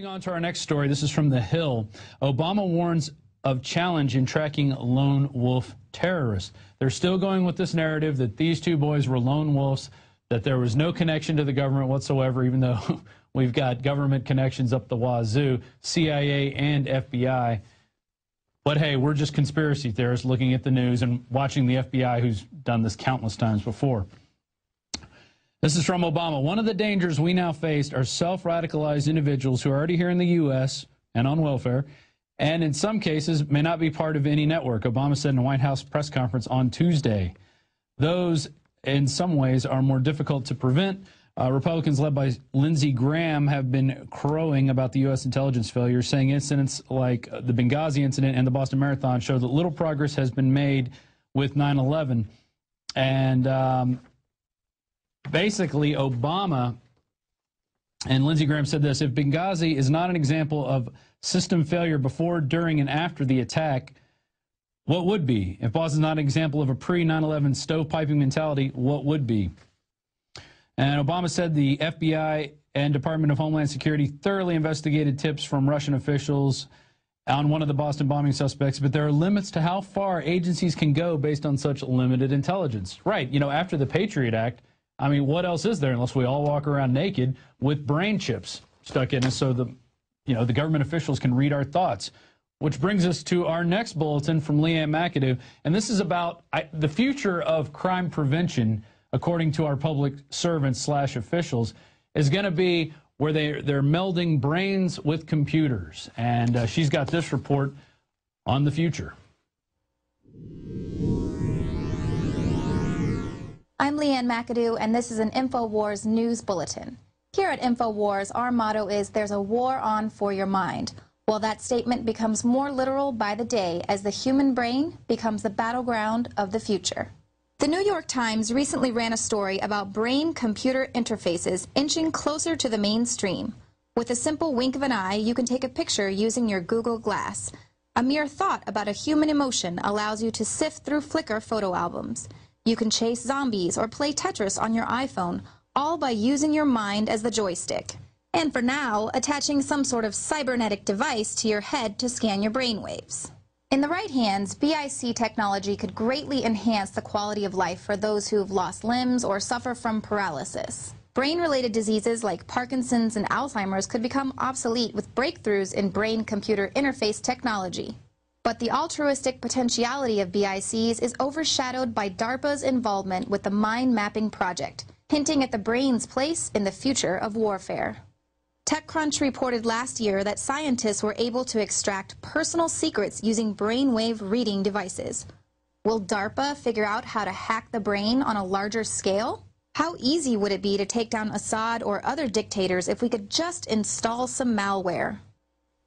on to our next story. This is from The Hill. Obama warns of challenge in tracking lone wolf terrorists. They're still going with this narrative that these two boys were lone wolves, that there was no connection to the government whatsoever, even though we've got government connections up the wazoo, CIA and FBI. But hey, we're just conspiracy theorists looking at the news and watching the FBI, who's done this countless times before. This is from Obama. One of the dangers we now face are self-radicalized individuals who are already here in the U.S. and on welfare, and in some cases may not be part of any network, Obama said in a White House press conference on Tuesday. Those, in some ways, are more difficult to prevent. Republicans led by Lindsey Graham have been crowing about the U.S. intelligence failure, saying incidents like the Benghazi incident and the Boston Marathon show that little progress has been made with 9/11. And basically, Obama and Lindsey Graham said this: if Benghazi is not an example of system failure before, during, and after the attack, what would be? If Boston is not an example of a pre-9/11 stovepiping mentality, what would be? And Obama said the FBI and Department of Homeland Security thoroughly investigated tips from Russian officials on one of the Boston bombing suspects, but there are limits to how far agencies can go based on such limited intelligence. Right, you know, after the Patriot Act, I mean, what else is there unless we all walk around naked with brain chips stuck in us so the government officials can read our thoughts? Which brings us to our next bulletin from Leanne McAdoo, and this is about the future of crime prevention, according to our public servants / officials, is going to be where they're melding brains with computers. And she's got this report on the future. I'm Leanne McAdoo, and this is an InfoWars news bulletin. Here at InfoWars, our motto is "There's a war on for your mind." Well, that statement becomes more literal by the day as the human brain becomes the battleground of the future. The New York Times recently ran a story about brain-computer interfaces inching closer to the mainstream. With a simple wink of an eye, you can take a picture using your Google Glass. A mere thought about a human emotion allows you to sift through Flickr photo albums. You can chase zombies or play Tetris on your iPhone, all by using your mind as the joystick. And for now, attaching some sort of cybernetic device to your head to scan your brainwaves. In the right hands, BIC technology could greatly enhance the quality of life for those who've lost limbs or suffer from paralysis. Brain-related diseases like Parkinson's and Alzheimer's could become obsolete with breakthroughs in brain-computer interface technology. But the altruistic potentiality of BICs is overshadowed by DARPA's involvement with the Mind Mapping Project, hinting at the brain's place in the future of warfare. TechCrunch reported last year that scientists were able to extract personal secrets using brainwave reading devices. Will DARPA figure out how to hack the brain on a larger scale? How easy would it be to take down Assad or other dictators if we could just install some malware?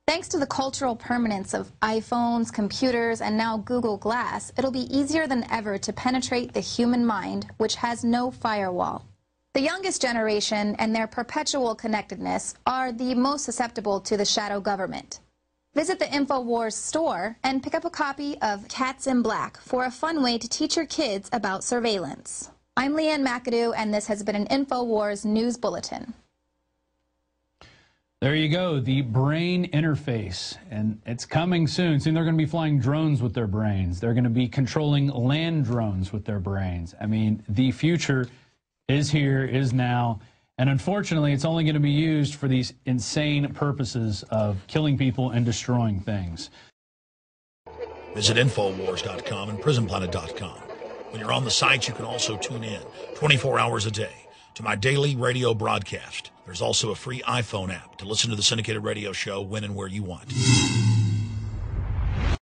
Thanks to the cultural permanence of iPhones, computers, and now Google Glass, it'll be easier than ever to penetrate the human mind, which has no firewall. The youngest generation and their perpetual connectedness are the most susceptible to the shadow government. Visit the InfoWars store and pick up a copy of Cats in Black for a fun way to teach your kids about surveillance. I'm Leanne McAdoo, and this has been an InfoWars news bulletin. There you go, the brain interface, and it's coming soon. Soon they're going to be flying drones with their brains. They're going to be controlling land drones with their brains. I mean, the future is here, is now, and unfortunately it's only going to be used for these insane purposes of killing people and destroying things. Visit Infowars.com and PrisonPlanet.com. When you're on the site, you can also tune in 24 hours a day to my daily radio broadcast. There's also a free iPhone app to listen to the syndicated radio show when and where you want.